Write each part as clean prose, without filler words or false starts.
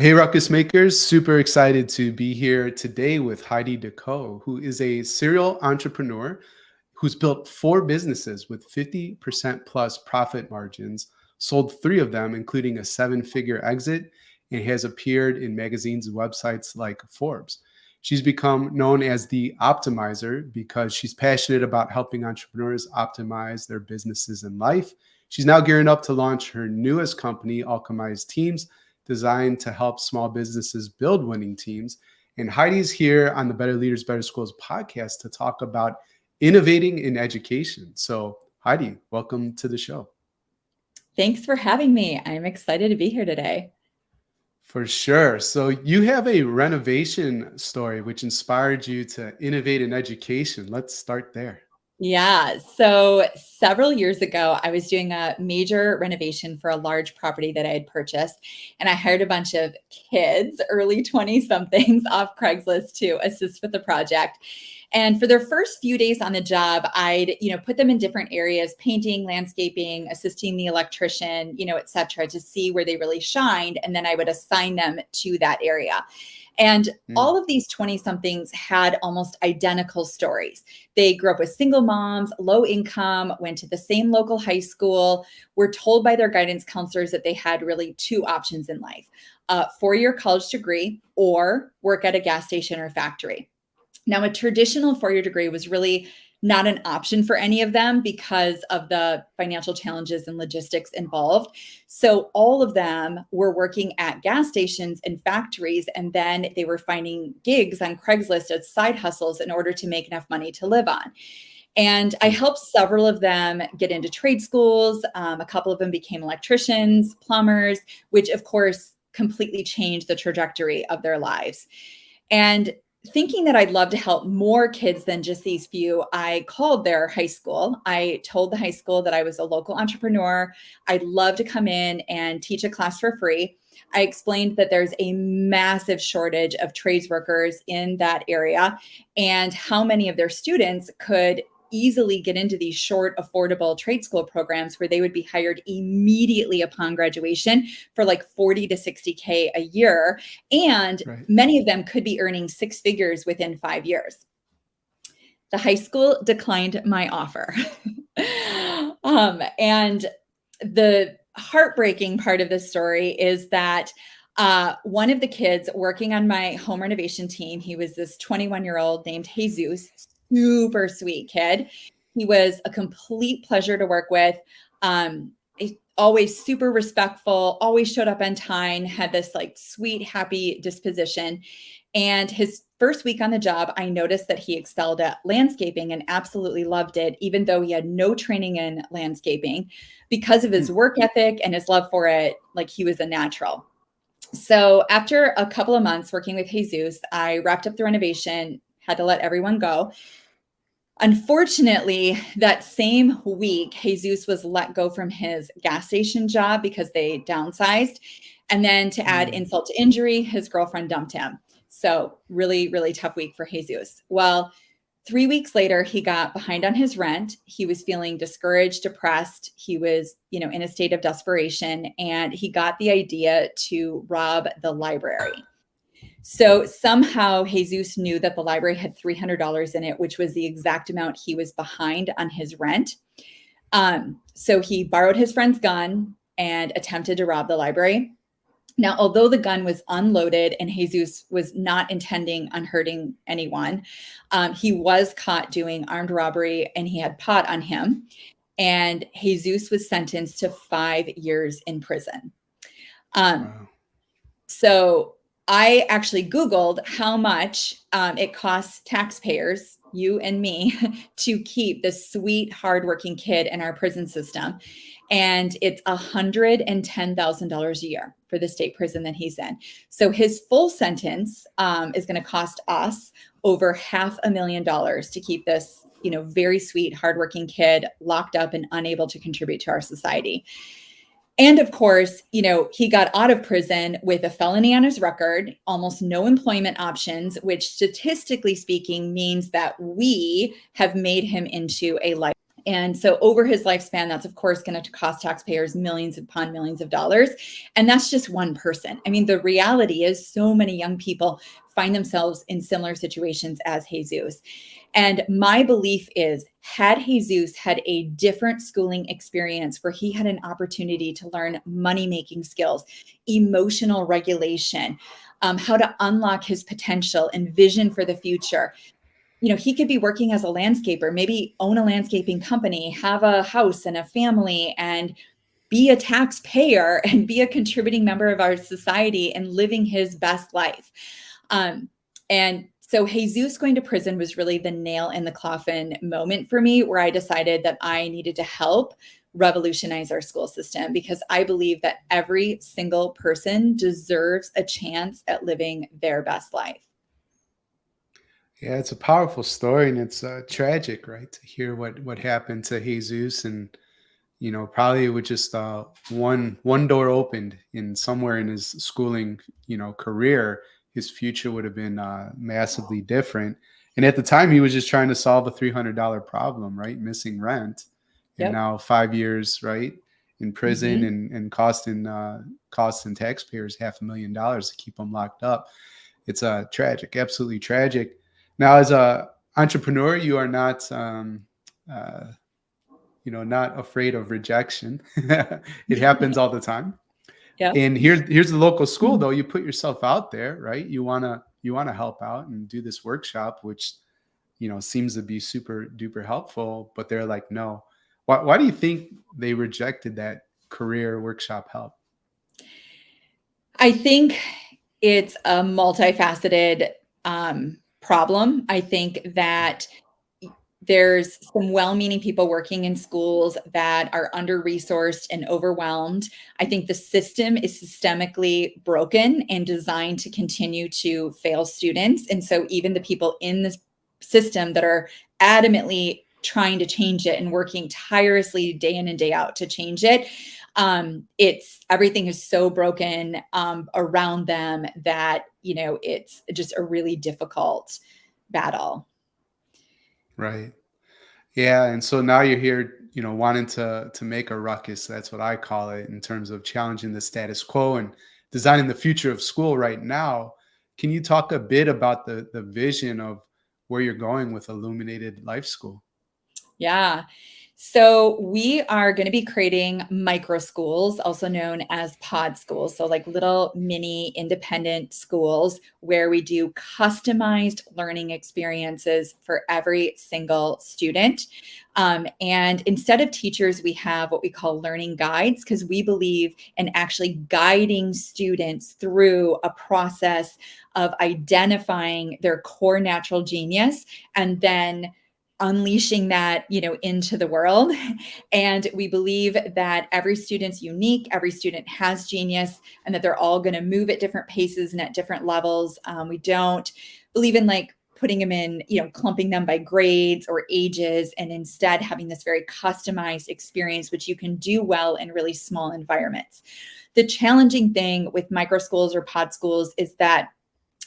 Hey, Ruckus Makers, super excited to be here today with Heidi DeCoux, who is a serial entrepreneur who's built four businesses with 50% plus profit margins, sold three of them, including a seven-figure exit, and has appeared in magazines and websites like Forbes. She's become known as the optimizer because she's passionate about helping entrepreneurs optimize their businesses and life. She's now gearing up to launch her newest company, Alchemized Teams, designed to help small businesses build winning teams. And Heidi's here on the Better Leaders, Better Schools podcast to talk about innovating in education. So, Heidi, welcome to the show. Thanks for having me. I'm excited to be here today. For sure. So, you have a renovation story which inspired you to innovate in education. Let's start there. Yeah. So several years ago, I was doing a major renovation for a large property that I had purchased. And I hired a bunch of kids, early 20 somethings off Craigslist to assist with the project. And for their first few days on the job, I'd, put them in different areas, painting, landscaping, assisting the electrician, et cetera, to see where they really shined. And then I would assign them to that area. And all of these 20 somethings had almost identical stories. They grew up with single moms, low income, went to the same local high school, were told by their guidance counselors that they had really two options in life, a four-year college degree or work at a gas station or factory. Now, a traditional four-year degree was really not an option for any of them because of the financial challenges and logistics involved. So all of them were working at gas stations and factories, and then they were finding gigs on Craigslist as side hustles in order to make enough money to live on. And I helped several of them get into trade schools. A couple of them became electricians, plumbers, which of course completely changed the trajectory of their lives. And thinking that I'd love to help more kids than just these few, I called their high school. I told the high school that I was a local entrepreneur. I'd love to come in and teach a class for free. I explained that there's a massive shortage of trades workers in that area and how many of their students could easily get into these short, affordable trade school programs where they would be hired immediately upon graduation for like 40 to 60K a year. And many of them could be earning six figures within 5 years. The high school declined my offer. And the heartbreaking part of this story is that one of the kids working on my home renovation team, he was this 21-year-old named Jesus, super sweet kid. He was a complete pleasure to work with. Always super respectful, always showed up on time, had this like sweet, happy disposition. And his first week on the job, I noticed that he excelled at landscaping and absolutely loved it, even though he had no training in landscaping, because of his work ethic and his love for it. Like he was a natural. So after a couple of months working with Jesus, I wrapped up the renovation, had to let everyone go. Unfortunately, that same week, Jesus was let go from his gas station job because they downsized. And then to add insult to injury, his girlfriend dumped him. So really, really tough week for Jesus. Well, 3 weeks later, he got behind on his rent. He was feeling discouraged, depressed. He was, in a state of desperation, and he got the idea to rob the library. So somehow Jesus knew that the library had $300 in it, which was the exact amount he was behind on his rent. So he borrowed his friend's gun and attempted to rob the library. Now, although the gun was unloaded and Jesus was not intending on hurting anyone, he was caught doing armed robbery and he had pot on him. And Jesus was sentenced to 5 years in prison. So I actually Googled how much it costs taxpayers, you and me, to keep this sweet, hardworking kid in our prison system. And it's $110,000 a year for the state prison that he's in. So his full sentence is going to cost us over $500,000 to keep this, very sweet, hardworking kid locked up and unable to contribute to our society. And of course, he got out of prison with a felony on his record, almost no employment options, which statistically speaking means that we have made him into a life. And so over his lifespan, that's of course going to cost taxpayers millions upon millions of dollars. And that's just one person. I mean, the reality is so many young people find themselves in similar situations as Jesus. And my belief is, had Jesus had a different schooling experience where he had an opportunity to learn money making skills, emotional regulation, how to unlock his potential and vision for the future, he could be working as a landscaper, maybe own a landscaping company, have a house and a family, and be a taxpayer and be a contributing member of our society and living his best life. And so Jesus going to prison was really the nail in the coffin moment for me, where I decided that I needed to help revolutionize our school system, because I believe that every single person deserves a chance at living their best life. Yeah, it's a powerful story, and it's tragic, right? To hear what happened to Jesus, and probably with just one door opened in somewhere in his schooling, career, his future would have been massively different. And at the time, he was just trying to solve a $300 problem, right? Missing rent, and Yep. now 5 years, right, in prison, Mm-hmm. and costing taxpayers $500,000 to keep him locked up. It's tragic, absolutely tragic. Now, as a entrepreneur, you are not uh, not afraid of rejection. It happens all the time. Yep. And here's the local school, though. You put yourself out there, right? You wanna help out and do this workshop, which seems to be super duper helpful, but they're like, no. Why do you think they rejected that career workshop help? I think it's a multifaceted problem. I think that there's some well-meaning people working in schools that are under-resourced and overwhelmed. I think the system is systemically broken and designed to continue to fail students. And so even the people in this system that are adamantly trying to change it and working tirelessly day in and day out to change it, it's everything is so broken around them that it's just a really difficult battle. Right. Yeah, and so now you're here, wanting to make a ruckus. That's what I call it, in terms of challenging the status quo and designing the future of school right now. Can you talk a bit about the vision of where you're going with Illuminated Life School? Yeah. So we are going to be creating micro schools, also known as pod schools. So like little mini independent schools where we do customized learning experiences for every single student. And instead of teachers, we have what we call learning guides, because we believe in actually guiding students through a process of identifying their core natural genius and then unleashing that into the world. And we believe that every student's unique, every student has genius, and that they're all going to move at different paces and at different levels. We don't believe in like putting them in, clumping them by grades or ages, and instead having this very customized experience which you can do well in really small environments. The challenging thing with micro schools or pod schools is that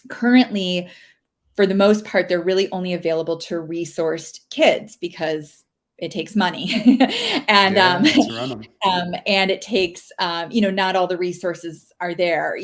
currently, for the most part, they're really only available to resourced kids because it takes money. and Yeah, to run them. and it takes not all the resources are there.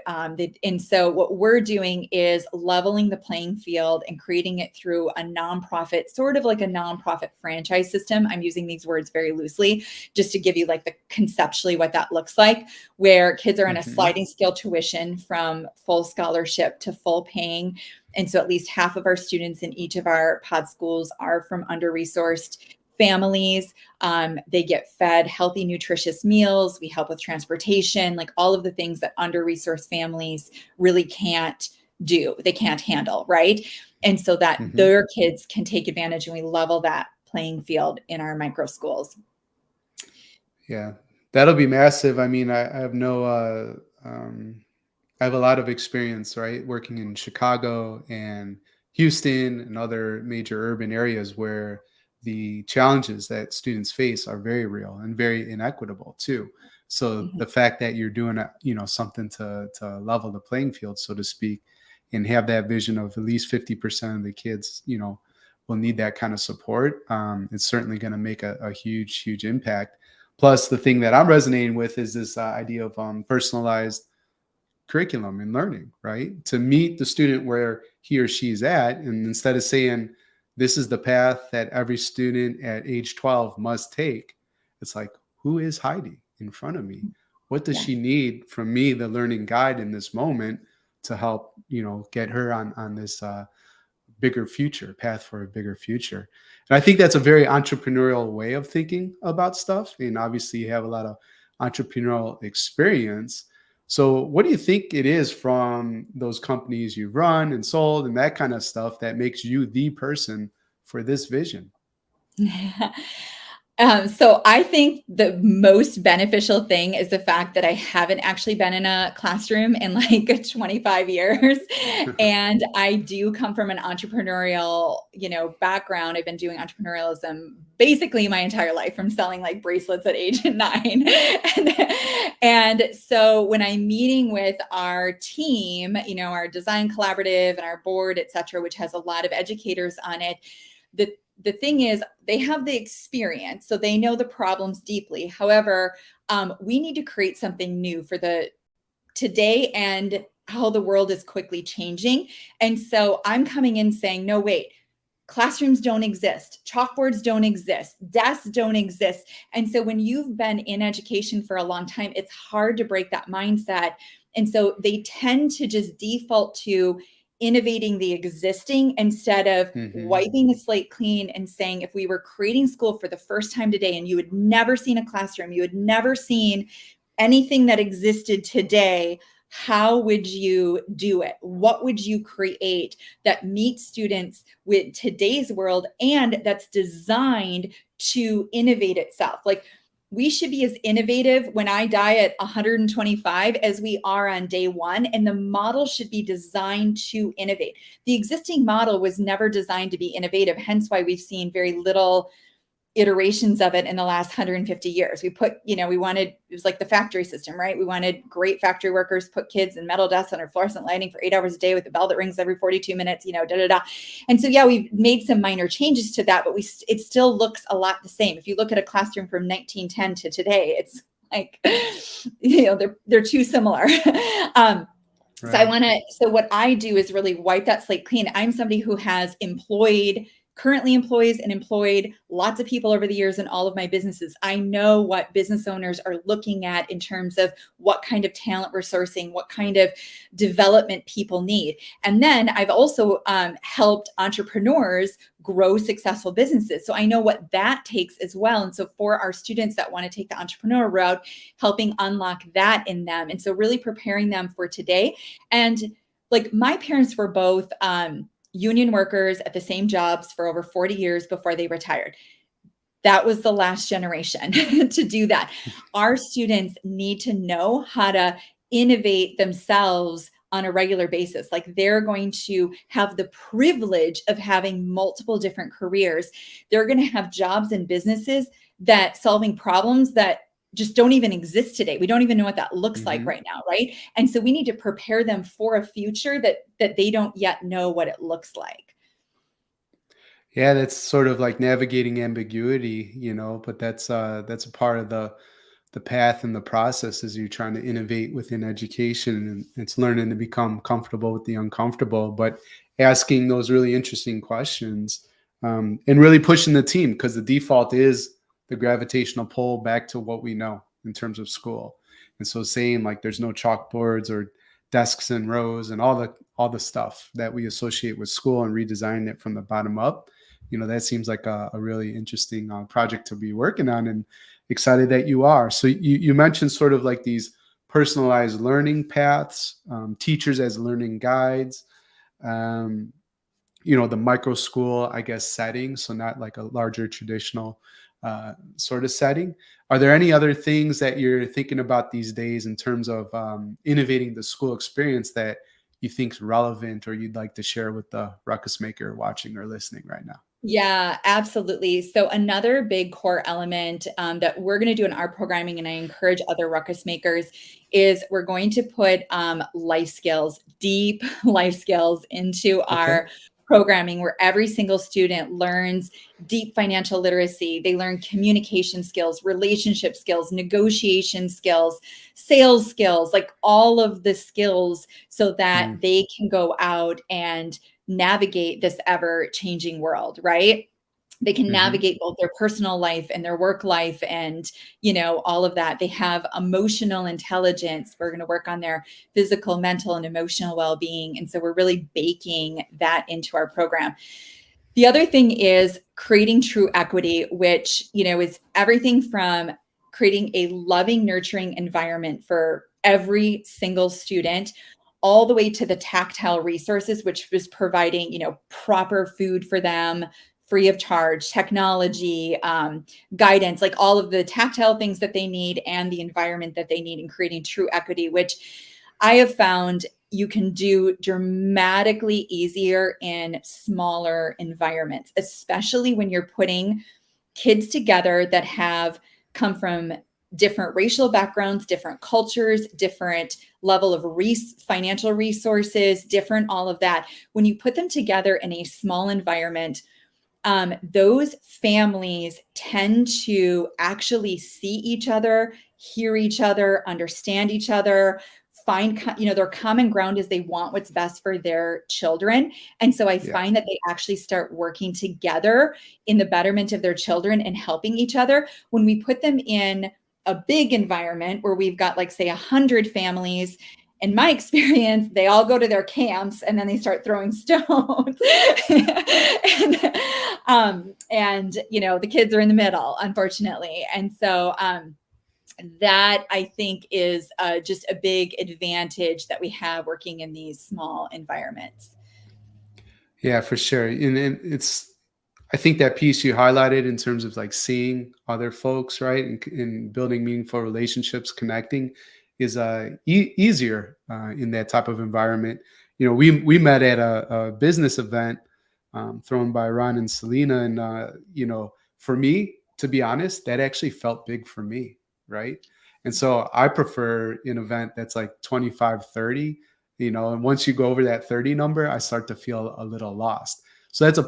And so what we're doing is leveling the playing field and creating it through a nonprofit, sort of like a nonprofit franchise system. I'm using these words very loosely just to give you like the conceptually what that looks like, where kids are on a Hmm. sliding scale tuition from full scholarship to full paying. And so at least half of our students in each of our pod schools are from under-resourced families. They get fed healthy, nutritious meals. We help with transportation, like all of the things that under-resourced families really can't do, they can't handle, right? And so that Hmm. their kids can take advantage, and we level that playing field in our micro schools. Yeah, that'll be massive. I mean, I have no, I have a lot of experience, right, working in Chicago and Houston and other major urban areas where the challenges that students face are very real and very inequitable too. So Mhm. the fact that you're doing something to level the playing field, so to speak, and have that vision of at least 50% of the kids, will need that kind of support, it's certainly going to make a huge, huge impact. Plus, the thing that I'm resonating with is this idea of personalized curriculum and learning, right? To meet the student where he or she's at. And instead of saying, this is the path that every student at age 12 must take, it's like, who is Heidi in front of me? What does Yeah. she need from me, the learning guide in this moment, to help, get her on this bigger future, path for a bigger future. And I think that's a very entrepreneurial way of thinking about stuff. And obviously, you have a lot of entrepreneurial experience. So, what do you think it is from those companies you've run and sold and that kind of stuff that makes you the person for this vision? So I think the most beneficial thing is the fact that I haven't actually been in a classroom in like 25 years. And I do come from an entrepreneurial, background. I've been doing entrepreneurialism basically my entire life, from selling like bracelets at age 9. and so when I'm meeting with our team, our design collaborative and our board, et cetera, which has a lot of educators on it, the thing is, they have the experience, so they know the problems deeply. However, we need to create something new for the today and how the world is quickly changing. And so I'm coming in saying, no, wait, classrooms don't exist, chalkboards don't exist, desks don't exist. And so when you've been in education for a long time, it's hard to break that mindset. And so they tend to just default to innovating the existing instead of Hmm. wiping the slate clean and saying, if we were creating school for the first time today and you had never seen a classroom, you had never seen anything that existed today, how would you do it? What would you create that meets students with today's world and that's designed to innovate itself? Like, we should be as innovative when I die at 125 as we are on day one. And the model should be designed to innovate. The existing model was never designed to be innovative, hence why we've seen very little iterations of it in the last 150 years. We wanted, it was like the factory system, right? We wanted great factory workers, put kids in metal desks under fluorescent lighting for 8 hours a day with a bell that rings every 42 minutes, da, da, da. And so, yeah, we've made some minor changes to that, but it still looks a lot the same. If you look at a classroom from 1910 to today, it's like, they're too similar. Right. So what I do is really wipe that slate clean. I'm somebody who has currently employs and employed lots of people over the years in all of my businesses. I know what business owners are looking at in terms of what kind of talent we're sourcing, what kind of development people need. And then I've also helped entrepreneurs grow successful businesses. So I know what that takes as well. And so for our students that want to take the entrepreneur route, helping unlock that in them. And so really preparing them for today. And like, my parents were both union workers at the same jobs for over 40 years before they retired. That was the last generation to do that. Our students need to know how to innovate themselves on a regular basis. Like, they're going to have the privilege of having multiple different careers. They're going to have jobs and businesses that solving problems that just don't even exist today. We don't even know what that looks like Hmm. right now, right? And so we need to prepare them for a future that they don't yet know what it looks like. Yeah, that's sort of like navigating ambiguity, but that's a part of the path and the process as you're trying to innovate within education, and it's learning to become comfortable with the uncomfortable, but asking those really interesting questions, and really pushing the team, because the default is the gravitational pull back to what we know in terms of school. And so saying like there's no chalkboards or desks and rows and all the stuff that we associate with school, and redesign it from the bottom up, that seems like a really interesting project to be working on, and excited that you are. So you mentioned sort of like these personalized learning paths, teachers as learning guides, um, the micro school, I guess, setting. So not like a larger traditional sort of setting. Are there any other things that you're thinking about these days in terms of innovating the school experience that you think is relevant, or you'd like to share with the ruckus maker watching or listening right now? Yeah, absolutely. So another big core element that we're going to do in our programming, and I encourage other ruckus makers, is we're going to put life skills, deep life skills, into Okay. our programming where every single student learns deep financial literacy. They learn communication skills, relationship skills, negotiation skills, sales skills, like all of the skills so that Mm, they can go out and navigate this ever changing world, right? They can mhm. navigate both their personal life and their work life and, all of that. They have emotional intelligence. We're going to work on their physical, mental, and emotional well-being. And so we're really baking that into our program. The other thing is creating true equity, which, is everything from creating a loving, nurturing environment for every single student, all the way to the tactile resources, which was providing, proper food for them, free of charge, technology, guidance, like all of the tactile things that they need and the environment that they need, and creating true equity, which I have found you can do dramatically easier in smaller environments, especially when you're putting kids together that have come from different racial backgrounds, different cultures, different level of financial resources, different all of that. When you put them together in a small environment, those families tend to actually see each other, hear each other, understand each other, find, their common ground is they want what's best for their children. And so I Yeah. find that they actually start working together in the betterment of their children and helping each other. When we put them in a big environment where we've got, like, say, 100 families, in my experience, they all go to their camps and then they start throwing stones. and, the kids are in the middle, unfortunately. And so that, I think, is just a big advantage that we have working in these small environments. Yeah, for sure. And I think that piece you highlighted in terms of like seeing other folks, right, and building meaningful relationships, connecting, is easier in that type of environment. We met at a business event thrown by Ron and Selena, and for me, to be honest, that actually felt big for me, right? And so I prefer an event that's like 25, 30. And once you go over that 30 number, I start to feel a little lost. So that's a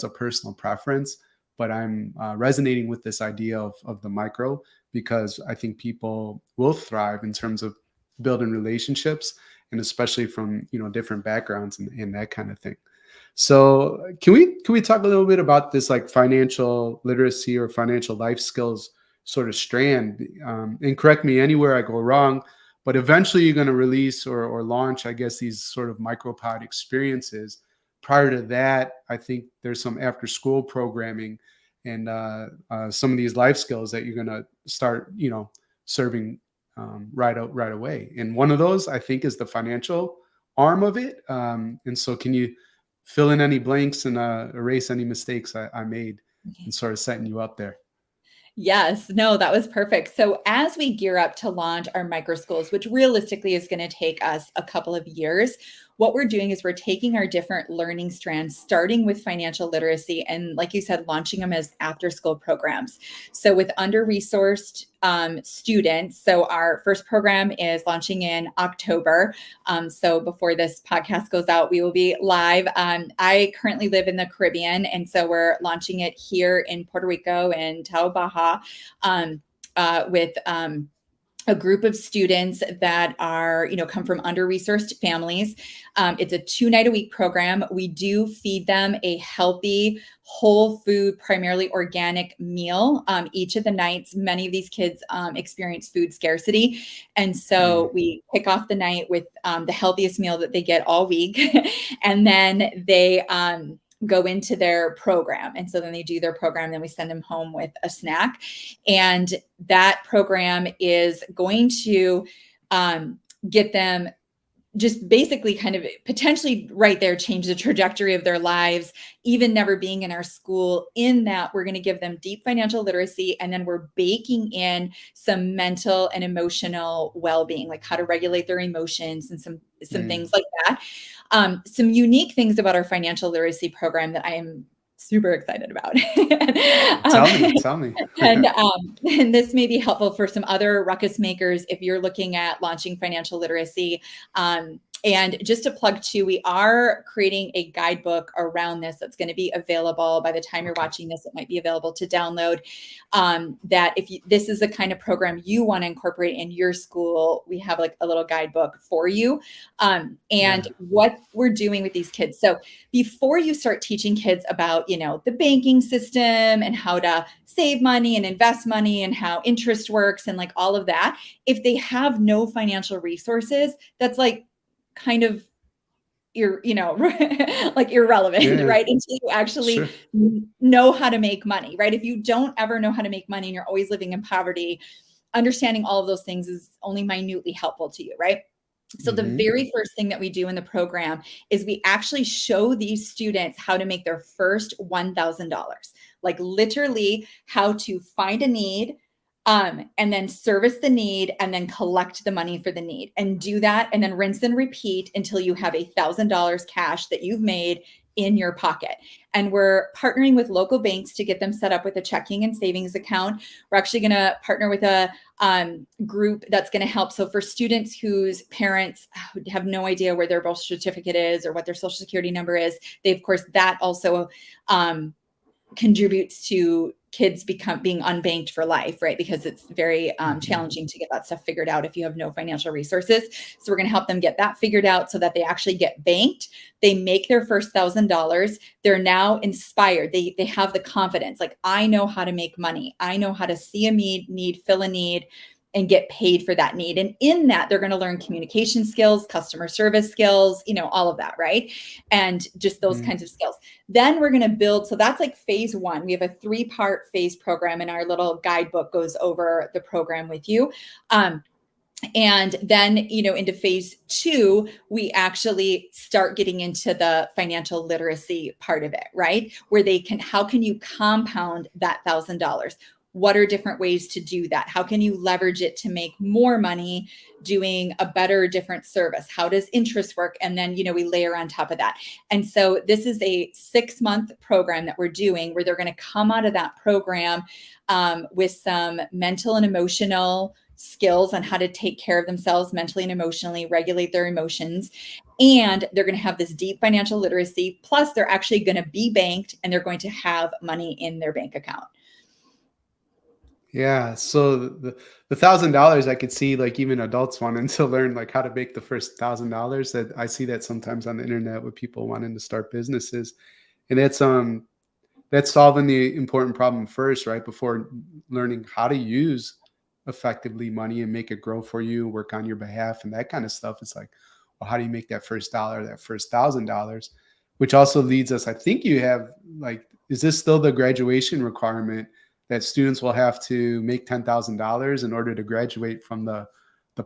personal preference, but I'm resonating with this idea of the micro, because I think people will thrive in terms of building relationships, and especially from different backgrounds and that kind of thing. So can we talk a little bit about this, like, financial literacy or financial life skills sort of strand? And correct me anywhere I go wrong, but eventually you're going to release or launch, I guess, these sort of micropod experiences. Prior to that, I think there's some after school programming and some of these life skills that you're going to start, serving right away. And one of those, I think, is the financial arm of it. And so, can you fill in any blanks and erase any mistakes I made and sort of setting you up there? Yes, no, that was perfect. So as we gear up to launch our micro schools, which realistically is going to take us a couple of years, what we're doing is we're taking our different learning strands, starting with financial literacy, and, like you said, launching them as after school programs. So with under-resourced students, so our first program is launching in October. So before this podcast goes out, we will be live. I currently live in the Caribbean, and so we're launching it here in Puerto Rico and Tau Baja, with a group of students that are, come from under-resourced families. It's a 2-night-a-week program. We do feed them a healthy, whole food, primarily organic meal each of the nights. Many of these kids experience food scarcity. And Mm, so we kick off the night with the healthiest meal that they get all week. And then they go into their program. And so then they do their program, then we send them home with a snack. And that program is going to get them just basically kind of potentially right there change the trajectory of their lives, even never being in our school, in that we're going to give them deep financial literacy, and then we're baking in some mental and emotional well-being, like how to regulate their emotions and some mm. things like that. Some unique things about our financial literacy program that I am super excited about. um, Tell me. and this may be helpful for some other ruckus makers if you're looking at launching financial literacy. And just to plug too, we are creating a guidebook around this that's going to be available by the time you're Okay. watching this. It might be available to download. That if this is the kind of program you want to incorporate in your school, we have like a little guidebook for you. And Yeah. what we're doing with these kids. So before you start teaching kids about, the banking system and how to save money and invest money and how interest works and like all of that, if they have no financial resources, that's like kind of like irrelevant, Yeah. right? Until you actually Sure. know how to make money, right? If you don't ever know how to make money and you're always living in poverty, understanding all of those things is only minutely helpful to you, right? So the Hmm. very first thing that we do in the program is we actually show these students how to make their first $1,000, like literally how to find a need, and then service the need and then collect the money for the need and do that and then rinse and repeat until you have $1,000 cash that you've made in your pocket. And we're partnering with local banks to get them set up with a checking and savings account. We're actually going to partner with a group that's going to help. So for students whose parents have no idea where their birth certificate is or what their social security number is, they, of course, that also contributes to kids being unbanked for life, right? Because it's very Hmm. challenging to get that stuff figured out if you have no financial resources. So we're going to help them get that figured out so that they actually get banked. They make their first $1,000. They're now inspired. They have the confidence. Like, I know how to make money. I know how to see a need, fill a need, and get paid for that need. And in that, they're going to learn communication skills, customer service skills, all of that, right? And just those Hmm. kinds of skills. Then we're going to build. So that's like phase one. We have a 3-part phase program, and our little guidebook goes over the program with you. And then, into phase 2, we actually start getting into the financial literacy part of it, right? Where how can you compound that $1,000? What are different ways to do that? How can you leverage it to make more money doing a better, different service? How does interest work? And then, we layer on top of that. And so this is a 6-month program that we're doing where they're going to come out of that program with some mental and emotional skills on how to take care of themselves mentally and emotionally, regulate their emotions. And they're going to have this deep financial literacy. Plus, they're actually going to be banked and they're going to have money in their bank account. Yeah. So the $1,000, I could see like even adults wanting to learn like how to make the first $1,000. That I see that sometimes on the internet with people wanting to start businesses, and that's solving the important problem first, right? Before learning how to use effectively money and make it grow for you, work on your behalf, and that kind of stuff. It's like, well, how do you make that first dollar, that first $1,000? Which also leads us, I think you have like, is this still the graduation requirement that students will have to make $10,000 in order to graduate from the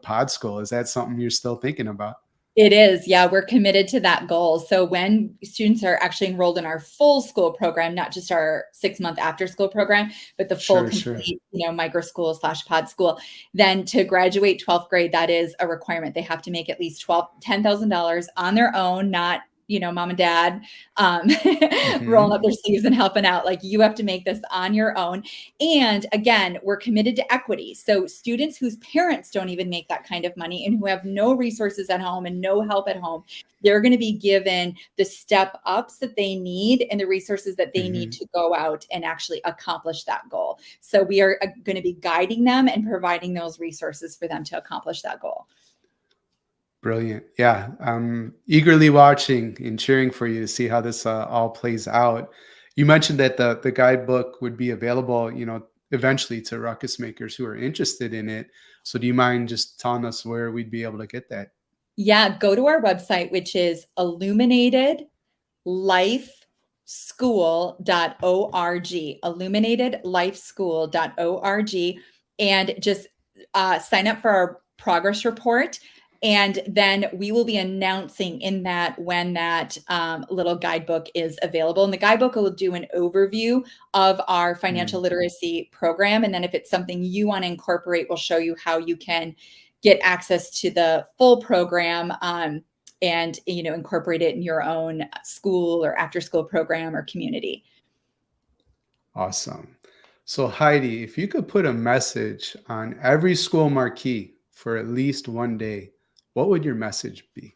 pod school? Is that something you're still thinking about? It is. Yeah, we're committed to that goal. So when students are actually enrolled in our full school program, not just our 6-month after school program, but the full Sure, sure. complete, micro school / pod school, then to graduate 12th grade, that is a requirement. They have to make at least $10,000 on their own, not mom and dad rolling Hmm. up their sleeves and helping out. Like, you have to make this on your own. And again, we're committed to equity. So students whose parents don't even make that kind of money and who have no resources at home and no help at home, they're going to be given the step ups that they need and the resources that they need Hmm. to go out and actually accomplish that goal. So we are going to be guiding them and providing those resources for them to accomplish that goal. Brilliant. Yeah. I'm eagerly watching and cheering for you to see how this all plays out. You mentioned that the guidebook would be available, eventually to ruckus makers who are interested in it. So do you mind just telling us where we'd be able to get that? Yeah, go to our website, which is illuminatedlifeschool.org, illuminatedlifeschool.org, and just sign up for our progress report. And then we will be announcing in that when that little guidebook is available. And the guidebook will do an overview of our financial Mm, literacy program. And then if it's something you want to incorporate, we'll show you how you can get access to the full program, and incorporate it in your own school or after school program or community. awesome. So Heidi, if you could put a message on every school marquee for at least one day, what would your message be?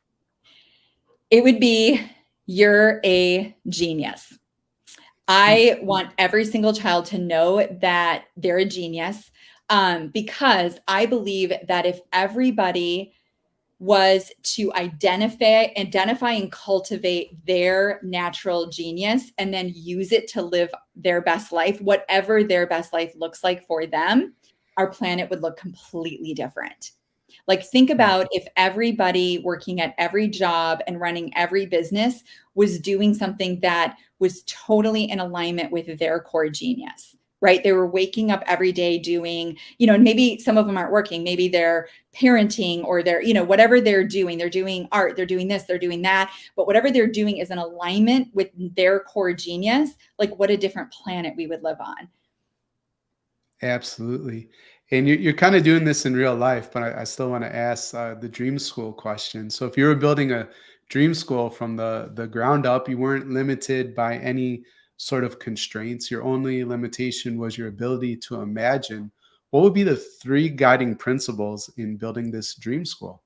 It would be, you're a genius. I want every single child to know that they're a genius, because I believe that if everybody was to identify and cultivate their natural genius and then use it to live their best life, whatever their best life looks like for them, our planet would look completely different. Like, think about if everybody working at every job and running every business was doing something that was totally in alignment with their core genius, right? They were waking up every day doing, and maybe some of them aren't working. Maybe they're parenting, or they're, whatever they're doing art, they're doing this, they're doing that. But whatever they're doing is in alignment with their core genius. Like, what a different planet we would live on. Absolutely. And you're kind of doing this in real life, but I still want to ask the dream school question. So if you were building a dream school from the ground up, you weren't limited by any sort of constraints. Your only limitation was your ability to imagine. What would be the three guiding principles in building this dream school?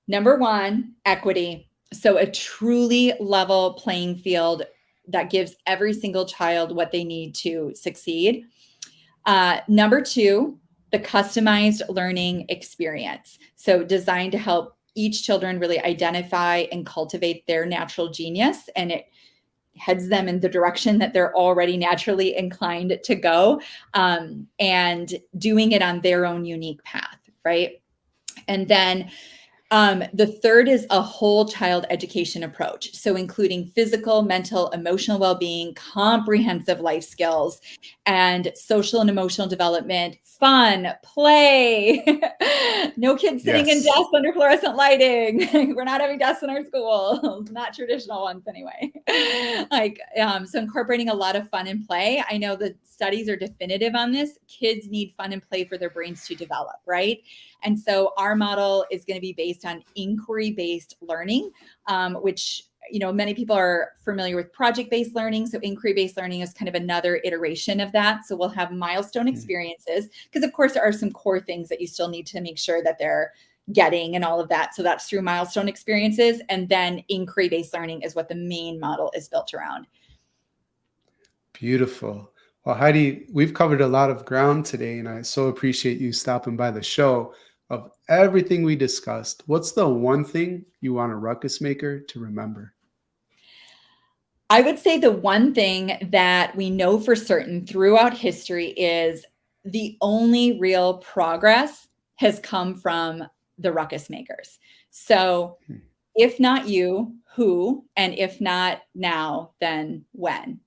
Number one, equity. So a truly level playing field that gives every single child what they need to succeed. Number two, the customized learning experience. So designed to help each children really identify and cultivate their natural genius, and it heads them in the direction that they're already naturally inclined to go, and doing it on their own unique path, right? And then the third is a whole child education approach. So including physical, mental, emotional well-being, comprehensive life skills, and social and emotional development, fun, play. No kids sitting in Yes. desks under fluorescent lighting. We're not having desks in our schools, not traditional ones anyway. So incorporating a lot of fun and play. I know the studies are definitive on this. Kids need fun and play for their brains to develop, right? And so our model is going to be based on inquiry-based learning, which, many people are familiar with project-based learning. So inquiry-based learning is kind of another iteration of that. So we'll have milestone experiences, because of course there are some core things that you still need to make sure that they're getting and all of that. So that's through milestone experiences. And then inquiry-based learning is what the main model is built around. Beautiful. Well, Heidi, we've covered a lot of ground today, and I so appreciate you stopping by the show. Of everything we discussed, what's the one thing you want a ruckus maker to remember? I would say the one thing that we know for certain throughout history is the only real progress has come from the ruckus makers. So if not you, who? And if not now, then when?